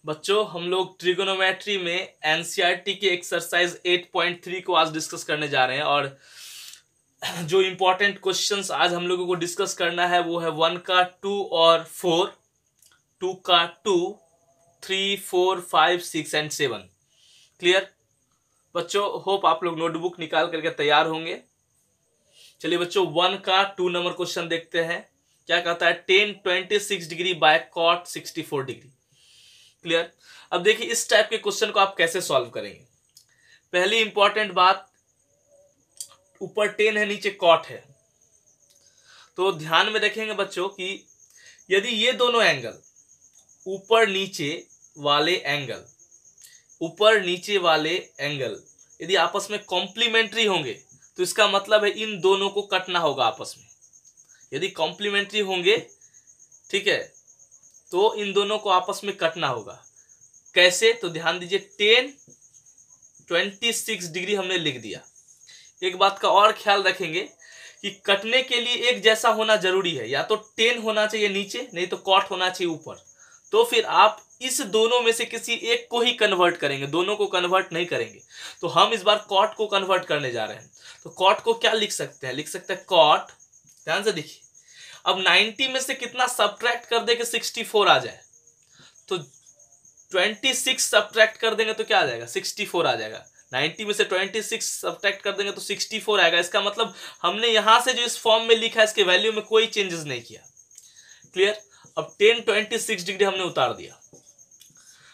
बच्चों हम लोग ट्रिगोनोमेट्री में एनसीईआरटी के एक्सरसाइज 8.3 को आज डिस्कस करने जा रहे हैं और जो इम्पोर्टेंट क्वेश्चंस आज हम लोगों को डिस्कस करना है वो है 1 का 2 और 4, 2 का 2, 3, 4, 5, 6 एंड 7। क्लियर बच्चों, होप आप लोग नोटबुक निकाल करके तैयार होंगे। चलिए बच्चों 1 का 2 नंबर क्वेश्चन देखते हैं। क्या कहता है, tan 26 degree by cot 64 degree. Clear. अब देखिए इस टाइप के क्वेश्चन को आप कैसे सॉल्व करेंगे। पहली इंपॉर्टेंट बात, ऊपर tan है नीचे cot है, तो ध्यान में रखेंगे बच्चों कि यदि ये दोनों एंगल ऊपर नीचे वाले एंगल यदि आपस में कॉम्प्लीमेंट्री होंगे तो इसका मतलब है इन दोनों को कटना होगा आपस में। यदि कॉम्प्लीमेंट्री होंगे, ठीक है, तो इन दोनों को आपस में कटना होगा। कैसे, तो ध्यान दीजिए tan 26 डिग्री हमने लिख दिया। एक बात का और ख्याल रखेंगे कि कटने के लिए एक जैसा होना जरूरी है, या तो tan होना चाहिए नीचे, नहीं तो cot होना चाहिए ऊपर। तो फिर आप इस दोनों में से किसी एक को ही कन्वर्ट करेंगे, दोनों को कन्वर्ट नहीं करेंगे। तो हम इस बार cot को कन्वर्ट करने जा रहे हैं। तो cot को क्या लिख सकते हैं, लिख सकते हैं cot, ध्यान से देखिए, अब 90 में से कितना सब्ट्रैक्ट कर दे कि 64 आ जाए, तो 26 सब्ट्रैक्ट कर देंगे तो क्या आ जाएगा, 64 आ जाएगा। 90 में से 26 सब्ट्रैक्ट कर देंगे तो 64 आएगा। इसका मतलब हमने यहां से जो इस फॉर्म में लिखा है इसके वैल्यू में कोई चेंजेस नहीं किया। क्लियर। अब tan 26 डिग्री हमने उतार दिया।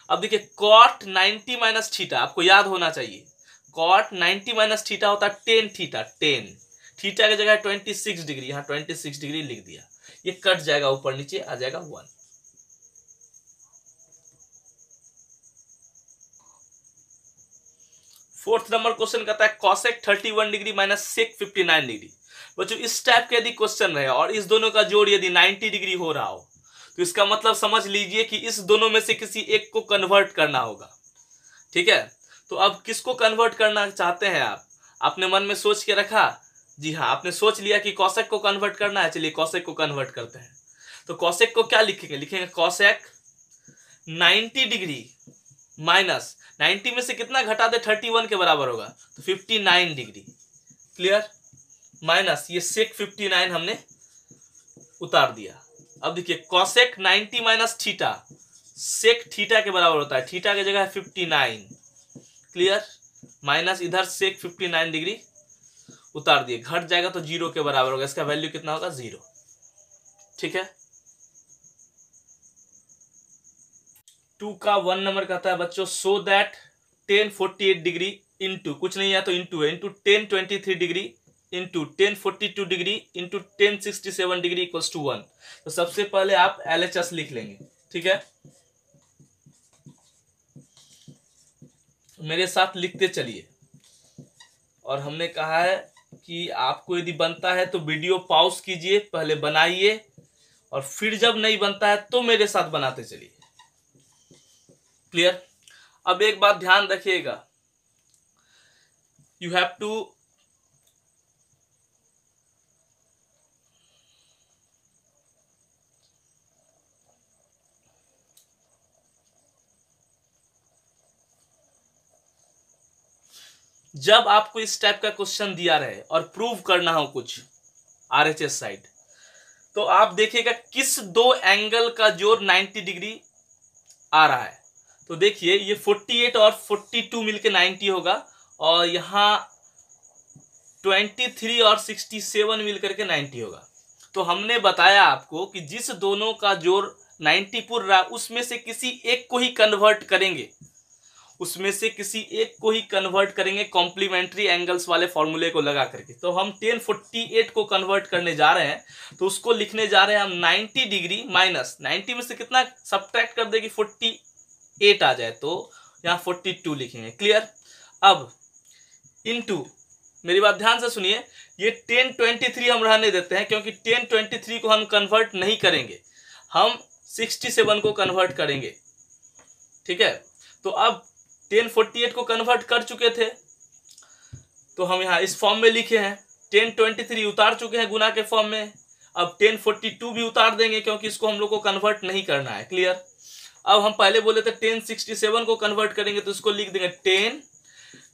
अब देखिए cot 90 माइनस थीटा, आपको याद होना चाहिए cot 90 माइनस थीटा होता है tan थीटा। tan थीटा की जगह 26 डिग्री, यहां 26 डिग्री लिख दिया। ये कट जाएगा, ऊपर नीचे आ जाएगा 1। फोर्थ नंबर क्वेश्चन कहता है cosec 31 degree minus sec 59 degree. बच्चों इस टाइप के यदि क्वेश्चन रहे और इस दोनों का जोड़ यदि 90 डिग्री हो रहा हो तो इसका मतलब समझ लीजिए कि इस दोनों में से किसी एक को कन्वर्ट करना होगा। ठीक है, तो अब किसको कन्वर्ट करना चाहते हैं आप, आपने मन में सोच के रखा? जी हाँ, आपने सोच लिया कि cosec को कन्वर्ट करना है। चलिए cosec को कन्वर्ट करते हैं। तो cosec को क्या लिखेंगे, लिखेंगे cosec 90 डिग्री माइनस 90 में से कितना घटा दे, 31 के बराबर होगा, तो 59 डिग्री। क्लियर। माइनस ये sec 59 हमने उतार दिया। अब देखिए cosec 90 minus theta, sec theta के बराबर होता है, थीटा की जगह है 59। क्लियर। माइनस इधर sec 59 डिग्री उतार दिए, घट जाएगा तो 0 के बराबर होगा। इसका वैल्यू कितना होगा, 0। ठीक है। 2 का 1 नंबर कहता है बच्चों so that tan 48 degree into कुछ नहीं है तो इंटू है, into tan 23 degree into tan 42 degree into tan 67 degree equals to 1। तो सबसे पहले आप LHS लिख लेंगे। ठीक है, मेरे साथ लिखते चलिए। और हमने कहा है कि आपको यदि बनता है तो वीडियो पॉज कीजिए, पहले बनाइए, और फिर जब नहीं बनता है तो मेरे साथ बनाते चलिए। क्लियर। अब एक बात ध्यान रखिएगा, यू हैव टू जब आपको इस टाइप का क्वेश्चन दिया रहे और प्रूव करना हो कुछ RHS साइड, तो आप देखिएगा किस दो एंगल का जोड़ 90 डिग्री आ रहा है। तो देखिए ये 48 और 42 मिलके 90 होगा, और यहां 23 और 67 मिलकर के 90 होगा। तो हमने बताया आपको कि जिस दोनों का जोड़ 90 पुर रहा उसमें से किसी एक को ही कन्वर्ट करेंगे, कॉम्प्लीमेंट्री एंगल्स वाले फॉर्मूले को लगा करके। तो हम tan 48 को कन्वर्ट करने जा रहे हैं, तो उसको लिखने जा रहे हैं हम 90 डिग्री माइनस 90 में से कितना सब्ट्रैक्ट कर देगी, 48 आ जाए, तो यहाँ 42 लिखेंगे। क्लियर। अब इनटू, मेरी बात ध्यान से सुनिए, ये tan 23 हम रहने देते हैं क्योंकि tan 23 को हम कन्वर्ट नहीं करेंगे, हम 67 को कन्वर्ट करेंगे। ठीक है, तो अब tan 48 को कन्वर्ट कर चुके थे तो हम यहाँ इस फॉर्म में लिखे हैं, tan 23 उतार चुके हैं गुना के फॉर्म में, अब tan 42 भी उतार देंगे क्योंकि इसको हम लोग को कन्वर्ट नहीं करना है। क्लियर। अब हम पहले बोले थे 1067 को कन्वर्ट करेंगे तो इसको लिख देंगे 10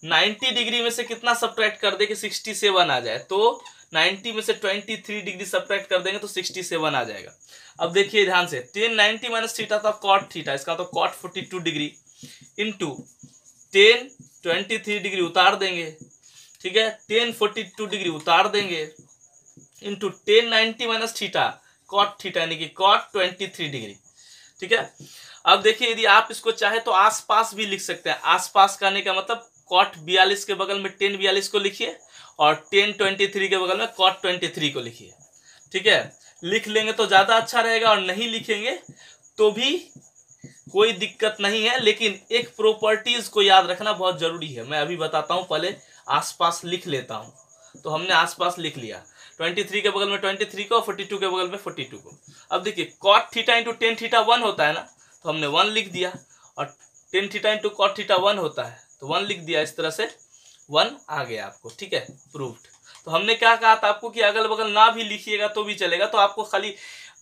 90 डिग्री में से कितना सब्ट्रैक्ट कर दे कि 67 आ जाए, तो 90 में से 23 डिग्री सब्ट्रैक्ट कर देंगे तो 67 आ जाएगा। अब देखिए ध्यान से 10 90 माइनस थीटा था कॉट थीटा, इसका तो कॉट 42 डिग्री इंटू 10 23 डिग्री उतार देंगे, ठीक है, 10 42 डिग्री उतार देंगे into 10 90 minus theta cot theta यानी कि कॉट 23 डिग्री, ठीक है। अब देखिए यदि आप इसको चाहे तो आसपास भी लिख सकते हैं। आसपास करने का मतलब कॉट 42 के बगल में 10 42 को लिखिए और 10 23 के बगल में कॉट 23 को लिखिए, ठीक है। लिख लेंगे तो ज्यादा अच्छा रहेगा और नहीं लिखेंगे तो भी कोई दिक्कत नहीं है, लेकिन एक प्रॉपर्टीज को याद रखना बहुत जरूरी है। मैं अभी बताता हूं, पहले आसपास लिख लेता हूं। तो हमने आसपास लिख लिया 23 के बगल में 23 को, 42 के बगल में 42 को। अब देखिए cot theta into tan theta 1 होता है ना, तो हमने 1 लिख दिया, और tan theta into cot theta 1 होता है तो 1 लिख दिया। इस तरह से 1 आ गया आपको, ठीक है, प्रूव्ड। तो हमने क्या कहा था आपको कि अगल बगल ना भी लिखिएगा तो भी चलेगा, तो आपको खाली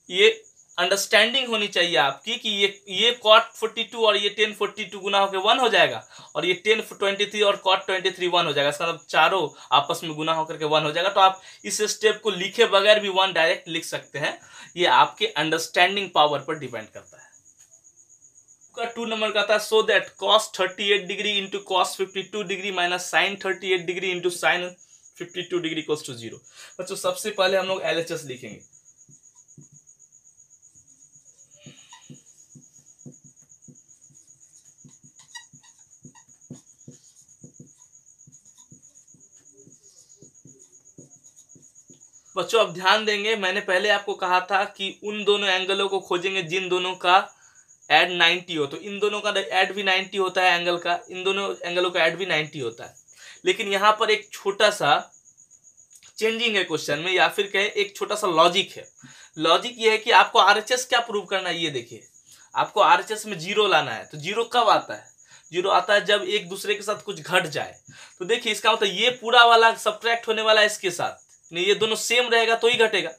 ये अंडरस्टैंडिंग होनी चाहिए आपकी कि ये कॉट 42 और ये 10 42 गुना होकर 1 हो जाएगा, और ये 10 23 और कॉट 23 1 हो जाएगा। इसका मतलब चारों आपस में गुना होकर के 1 हो जाएगा। तो आप इस स्टेप को लिखे बगैर भी 1 डायरेक्ट लिख सकते हैं। ये आपके अंडरस्टैंडिंग पावर पर डिपेंड करता है। 2 नंबर का था so that cos 38 degree into cos 52 degree minus sin 38 degree into sin 52 degree equals to 0। बच्चों सबसे पहले हम लोग LHS लिखेंगे। बच्चों अब ध्यान देंगे, मैंने पहले आपको कहा था कि उन दोनों एंगलों को खोजेंगे जिन दोनों का एड 90 हो। तो इन दोनों का एड भी 90 होता है एंगल का, इन दोनों एंगलों का एड भी 90 होता है। लेकिन यहां पर एक छोटा सा चेंजिंग है क्वेश्चन में, या फिर कहे एक छोटा सा लॉजिक है। लॉजिक ये है कि आपको आरएचएस क्या प्रूव करना है। ये देखिए आपको आरएचएस में 0 लाना है। तो 0 कब आता है? 0 आता है जब एक दूसरे के साथ कुछ घट जाए। तो देखिए इसका मतलब ये पूरा वाला सब्ट्रैक्ट होने वाला है इसके साथ, नहीं ये दोनों सेम रहेगा तो ही घटेगा।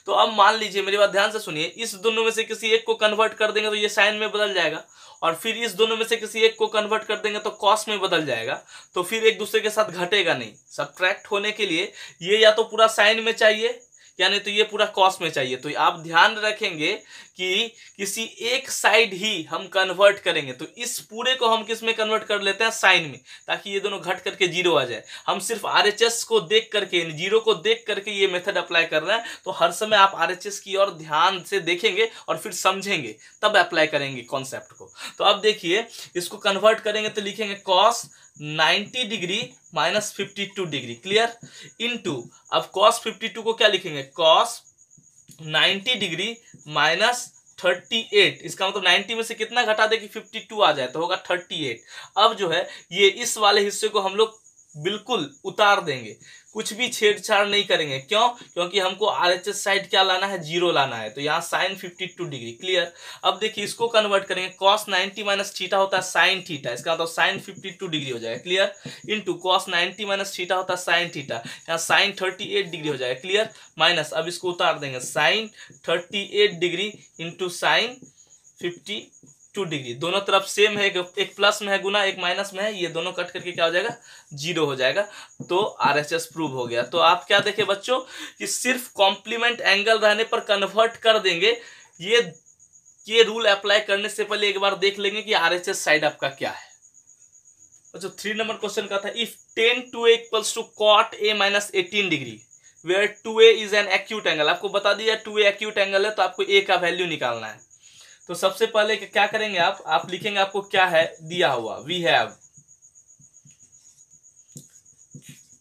तो अब मान लीजिए, मेरी बात ध्यान से सुनिए, इस दोनों में से किसी एक को कन्वर्ट कर देंगे तो ये साइन में बदल जाएगा, और फिर इस दोनों में से किसी एक को कन्वर्ट कर देंगे तो कॉस में बदल जाएगा। तो फिर एक दूसरे के साथ घटेगा नहीं। सब्ट्रैक्ट होने के लिए ये या तो पूरा साइन में चाहिए या नहीं तो ये पूरा कॉस में चाहिए। तो आप ध्यान रखेंगे कि किसी एक साइड ही हम कन्वर्ट करेंगे। तो इस पूरे को हम किस में कन्वर्ट कर लेते हैं? साइन में, ताकि ये दोनों घट करके 0 आ जाए। हम सिर्फ आरएचएस को देख करके, 0 को देख करके ये मेथड अप्लाई कर रहे हैं। तो हर समय आप आरएचएस की ओर ध्यान से देखेंगे और फिर समझेंगे, तब अप्लाई करेंगे कॉन्सेप्ट को। तो अब देखिए इसको कन्वर्ट करेंगे तो लिखेंगे cos 90 degree minus 52 degree, clear, into अब cos 52 को क्या लिखेंगे? cos 90 degree minus 38। इसका मतलब 90 में से कितना घटा दे कि 52 आ जाए, तो होगा 38। अब जो है ये इस वाले हिस्से को हम लोग बिल्कुल उतार देंगे, कुछ भी छेड़छाड़ नहीं करेंगे। क्यों? क्योंकि हमको आरएचएस साइड क्या लाना है? 0 लाना है। तो यहाँ साइन 52 डिग्री, क्लियर। अब देखिए इसको कन्वर्ट करेंगे, cos 90 माइनस थीटा होता है साइन थीटा, इसका मतलब साइन 52 डिग्री हो जाएगा, clear, into cos 90 minus theta होता है साइन थीटा, यहाँ साइन 38 डिग्री हो जाएगा, क्लियर, माइनस अब इसको उतार देंगे, sine 38 degree into sine 52 degree. दोनों तरफ सेम है, एक प्लस में है गुना, एक माइनस में है, ये दोनों कट करके क्या हो जाएगा? 0 हो जाएगा। तो आरएचएस प्रूव हो गया। तो आप क्या देखें बच्चों कि सिर्फ कॉम्प्लीमेंट एंगल रहने पर कन्वर्ट कर देंगे। ये रूल अप्लाई करने से पहले एक बार देख लेंगे कि आरएचएस साइड आपका क्या है। बच्चों 3 नंबर क्वेश्चन का था if tan 2a equals to cot a minus 18 degree where 2a is an acute angle. आपको बता दिया 2a एक्यूट एंगल है, तो आपको a का वैल्यू निकालना है। तो सबसे पहले क्या करेंगे आप लिखेंगे, आपको क्या है दिया हुआ, we have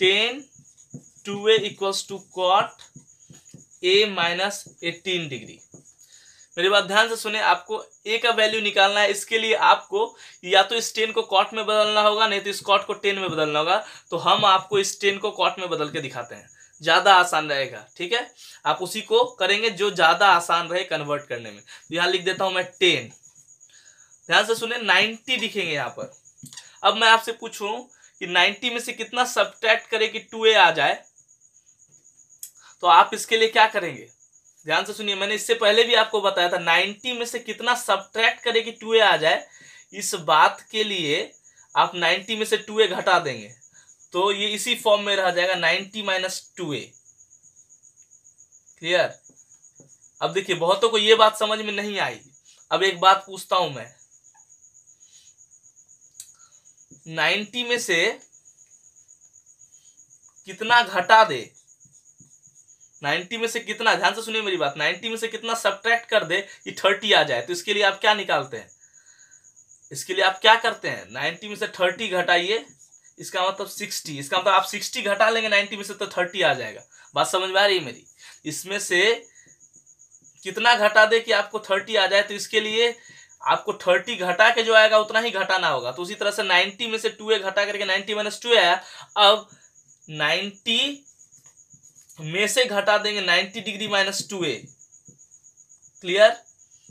tan 2a equals to cot a minus 18 degree. मेरी बात ध्यान से सुने, आपको a का वैल्यू निकालना है। इसके लिए आपको या तो इस tan को cot में बदलना होगा, नहीं तो इस cot को tan में बदलना होगा। तो हम आपको इस tan को cot में बदल के दिखाते हैं, ज्यादा आसान रहेगा, ठीक है। आप उसी को करेंगे जो ज्यादा आसान रहे कन्वर्ट करने में। तो यहां लिख देता हूं मैं 10, ध्यान से सुने 90 लिखेंगे यहां पर। अब मैं आपसे पूछूं कि 90 में से कितना सब्ट्रैक्ट करे कि 2a आ जाए, तो आप इसके लिए क्या करेंगे? ध्यान से सुनिए, मैंने इससे पहले भी आपको बताया था 90 में से कितना सब्ट्रैक्ट करे कि 2a आ जाए। इस बात के लिए आप 90 में से 2a घटा देंगे तो ये इसी फॉर्म में रह जाएगा 90 माइनस 2a। क्लियर? अब देखिए बहुतों को ये बात समझ में नहीं आई। अब एक बात पूछता हूं मैं, 90 में से कितना घटा दे, 90 में से कितना, ध्यान से सुनिए मेरी बात, 90 में से कितना सब्ट्रैक्ट कर दे कि 30 आ जाए। तो इसके लिए आप क्या निकालते हैं, इसके लिए आप क्या करते हैं, 90 में से 30 घटाइए, इसका मतलब 60, इसका मतलब आप 60 घटा लेंगे 90 में से तो 30 आ जाएगा। बात समझ में आ रही है मेरी? इसमें से कितना घटा दे कि आपको 30 आ जाए, तो इसके लिए आपको 30 घटा के जो आएगा उतना ही घटाना होगा। तो उसी तरह से 90 में से 2a घटा करके 90 माइनस 2a आया। अब 90 में से घटा देंगे 90 डिग्री माइनस 2a। क्लियर?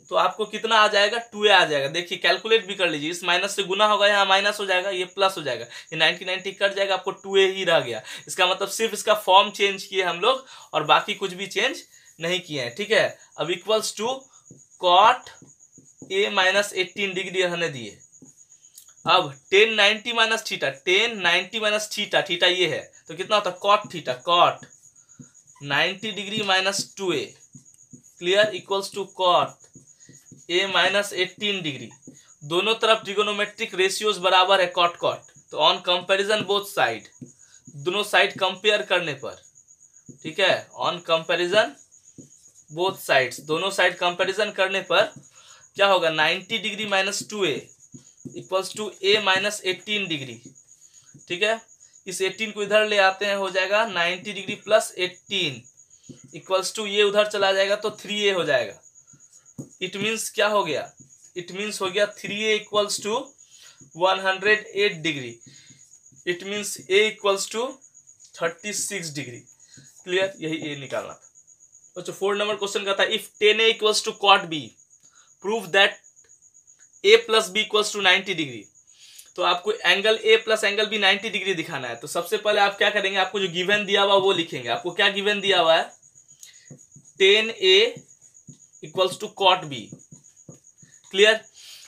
तो आपको कितना आ जाएगा, 2a आ जाएगा। देखिए कैलकुलेट भी कर लीजिए, इस माइनस से गुना होगा, यहाँ माइनस हो जाएगा, ये प्लस हो जाएगा, ये 90 कट जाएगा, आपको 2a ही रह गया। इसका मतलब सिर्फ इसका फॉर्म चेंज किए हम लोग और बाकी कुछ भी चेंज नहीं किए हैं। ठीक है, अब equals to cot a minus 18 degree रहने दिए। अब 10 90 minus theta, 10 90 minus theta, theta ये है तो कितना होता है cot theta, cot 90 degree minus 2a। Clear? Equals to cot a minus 18 degree. दोनों तरफ ट्रिगोनोमेट्रिक रेशियोज बराबर है कॉट कॉट, तो ऑन कंपैरिजन बोथ साइड, दोनों साइड कंपेयर करने पर, ठीक है, ऑन कंपैरिजन बोथ साइड्स, दोनों साइड कंपैरिजन करने पर क्या होगा, 90 degree minus 2a equals to a minus 18 degree. ठीक है, इस 18 को इधर ले आते हैं, हो जाएगा 90 डिग्री प्लस 18 इक्वल्स टू ये उधर चला जाएगा तो 3a हो जाएगा। इट मीन्स क्या हो गया, इट मीन्स हो गया 3a equals to 108 degree. It means a equals to 36 degree. Clear? यही a निकालना था। अच्छा, 4 नंबर क्वेश्चन का था if 10a equals to cot b prove that a plus b equals to 90 degree. तो आपको angle a plus angle b 90 degree दिखाना है। तो सबसे पहले आप क्या करेंगे, आपको जो गिवन दिया हुआ वो लिखेंगे। आपको क्या गिवन दिया हुआ है, 10a equals to cot b। Clear?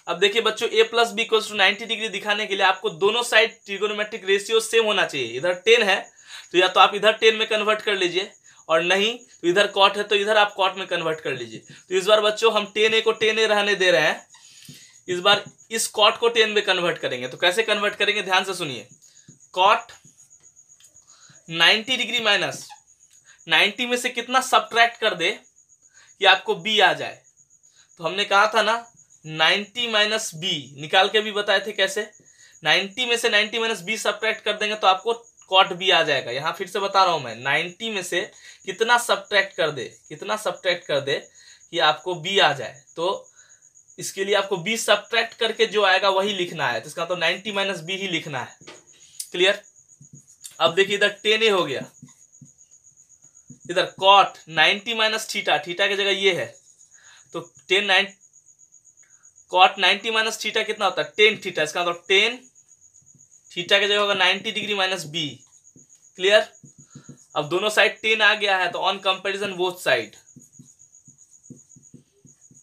अब देखिए बच्चों, a plus b equals to 90 degree दिखाने के लिए आपको दोनों साइड ट्रिगोनोमेट्रिक रेशियो सेम होना चाहिए। इधर 10 है तो या तो आप इधर 10 में कन्वर्ट कर लीजिए, और नहीं तो इधर कॉट है तो इधर आप कॉट में कन्वर्ट कर लीजिए। तो इस बार बच्चों हम 10a को 10a रहने दे रहे हैं, इस बार इस कॉट को 10 में कन्वर्ट करेंगे। तो कैसे कन्वर्ट करेंगे, ध्यान से सुनिए। कॉट 90 डिग्री माइनस 90 में से कितना सब्ट्रैक्ट कर दे कि आपको b आ जाए। तो हमने कहा था ना 90 माइनस b निकाल के भी बताए थे कैसे, 90 में से 90 माइनस b सब्ट्रैक्ट कर देंगे तो आपको कॉट b आ जाएगा। यहां फिर से बता रहा हूं मैं, 90 में से कितना सब्ट्रैक्ट कर दे, कितना सब्ट्रैक्ट कर दे कि आपको b आ जाए। तो इसके लिए आपको b सब्ट्रैक्ट करके जो आएगा वही लिखना है। तो इसका तो 90 माइनस b ही लिखना है। क्लियर? अब देखिए इधर 10a हो गया, इधर कॉट 90 माइनस थीटा, थीटा की जगह ये है तो 10 9 कॉट 90 माइनस थीटा कितना होता है 10 थीटा। इसका मतलब 10 थीटा की जगह होगा 90 डिग्री माइनस b। क्लियर? अब दोनों साइड 10 आ गया है तो ऑन कंपैरिजन बोथ साइड,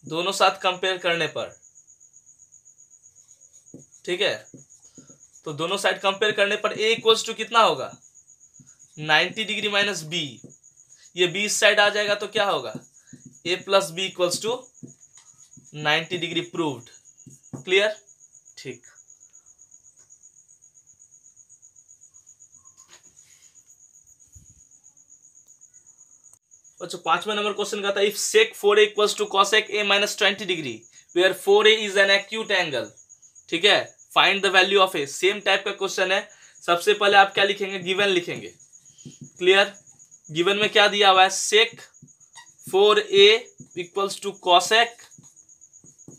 दोनों साथ कंपेयर करने पर, ठीक है, तो दोनों साइड कंपेयर करने पर a इक्वल्स टू कितना होगा 90 डिग्री माइनस b। ये b इस साइड आ जाएगा तो क्या होगा a plus b equals to 90 degree proved. Clear? ठीक। अच्छा, 5वां नंबर क्वेश्चन का था if sec 4a equals to cosec a minus 20 degree where 4a is an acute angle. ठीक है, find the value of a। Same type का question है। सबसे पहले आप क्या लिखेंगे, गिवन लिखेंगे। क्लियर? गिवन में क्या दिया हुआ है, sec 4a equals to cosec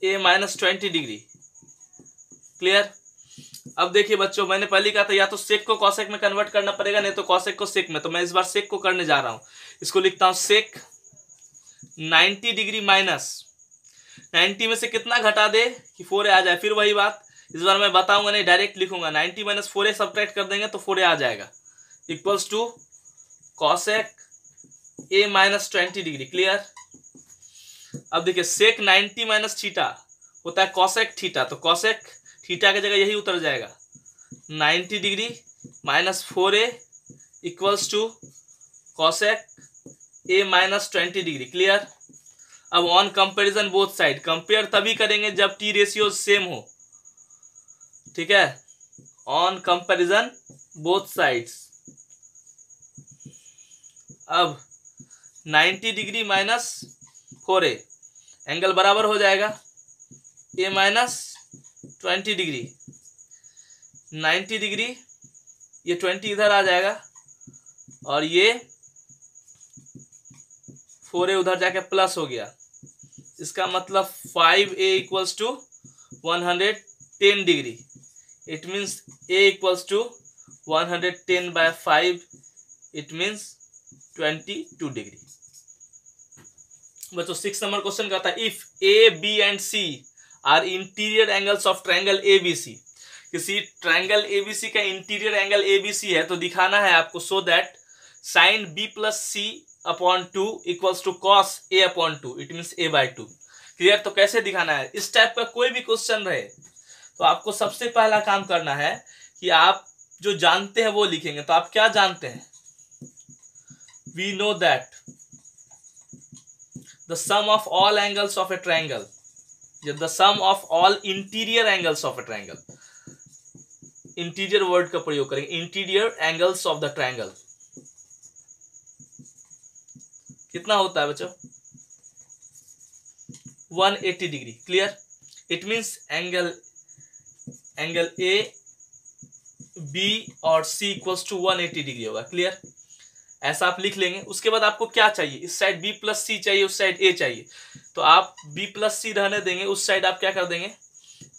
a minus 20 degree. Clear? अब देखिए बच्चों, मैंने पहले कहा था या तो sec को cosec में कन्वर्ट करना पड़ेगा, नहीं तो cosec को sec में। तो मैं इस बार sec को करने जा रहा हूं। इसको लिखता हूं sec 90 डिग्री माइनस 90 में से कितना घटा दे कि 4a आ जाए। फिर वही बात, इस बार मैं बताऊंगा नहीं, डायरेक्ट लिखूंगा। 90 माइनस 4a सब्ट्रैक्ट कर देंगे तो 4a आ जाएगा equals to cosec a minus 20 degree. Clear? अब देखिए सेक 90 माइनस थीटा होता है कॉसेक थीटा, तो कॉसेक थीटा की जगह यही उतर जाएगा 90 degree minus 4a equals to cosec a minus 20 degree. Clear. अब on comparison both side, compare तभी करेंगे जब टी रेशियो सेम हो, ठीक है। ऑन कंपैरिजन बोथ साइड्स, अब 90 डिग्री माइनस 4a एंगल बराबर हो जाएगा a माइनस 20 डिग्री, 90 डिग्री, ये 20 इधर आ जाएगा और ये 4a उधर जाके प्लस हो गया। इसका मतलब 5a equals to 110 degree. It means a equals to 110 by 5, it means 22 degree. बच्चों 6 नंबर क्वेश्चन कहता है if A B and C are interior angles of triangle ABC. किसी ट्रायंगल एबीसी का इंटीरियर एंगल एबीसी है तो दिखाना है आपको so that sine B plus C upon 2 equals to cos A upon 2, it means a by 2। Clear. तो कैसे दिखाना है, इस टाइप का कोई भी क्वेश्चन रहे तो आपको सबसे पहला काम करना है कि आप जो जानते हैं वो लिखेंगे। तो आप क्या जानते हैं, we know that the sum of all angles of a triangle, the sum of all interior angles of a triangle, interior word का प्रयोग करेंगे, interior angles of the triangle कितना होता है बच्चों, 180 degree. Clear. It means angle A B और C equals to 180 degree होगा। Clear. ऐसा आप लिख लेंगे। उसके बाद आपको क्या चाहिए, इस साइड बी प्लस सी चाहिए, उस साइड ए चाहिए, तो आप बी प्लस सी रहने देंगे, उस साइड आप क्या कर देंगे,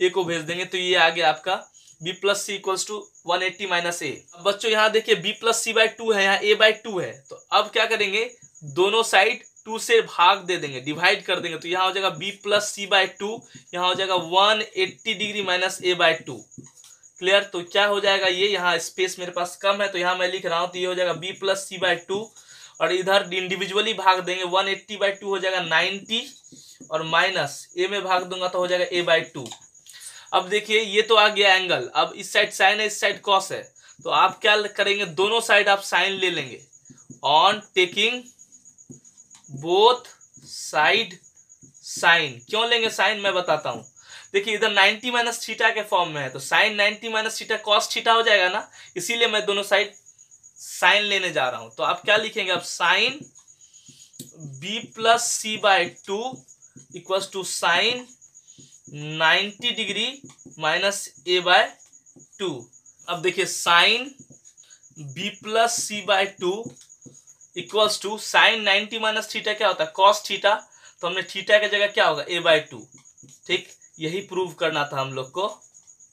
ए को भेज देंगे। तो ये आ गया आपका B plus C equals to 180 minus A. बच्चों यहाँ देखिए बी प्लस सी बाई 2 है, यहाँ ए बाई 2 है, तो अब क्या करेंगे, दोनों साइड 2 से भाग दे देंगे, डिवाइड कर देंगे। तो यहाँ हो जाएगा बी प्लस सी बाई 2, यहाँ हो जाएगा 180 degree minus A by 2। Clear. तो क्या हो जाएगा, ये यहाँ स्पेस मेरे पास कम है तो यहाँ मैं लिख रहा हूँ, तो ये हो जाएगा बी प्लस सी बाई 2 और इधर इंडिविजुअली भाग देंगे, 180 बाई 2 हो जाएगा 90 और माइनस ए में भाग दूंगा तो हो जाएगा ए बाई 2। अब देखिए ये तो आ गया एंगल। अब इस साइड साइन है, इस साइड कॉस है, तो आप क्या करेंगे, दोनों साइड आप साइन ले लेंगे on taking both side sine. क्यों लेंगे साइन, मैं बताता हूं। देखिए इधर 90 माइनस थीटा के फॉर्म में है, तो sine 90 minus theta cos theta हो जाएगा ना, इसीलिए मैं दोनों साइड साइन लेने जा रहा हूं। तो आप क्या लिखेंगे, अब sine B plus C by 2 equals to sine 90 degree minus A by 2। अब देखिए sine B plus C by 2 equals to sine 90 minus theta क्या होता है, कॉस थीटा, तो हमने थीटा की जगह क्या होगा, ए बाई 2। ठीक, यही प्रूव करना था हम लोग को।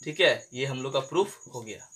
ठीक है, ये हम लोग का प्रूफ हो गया।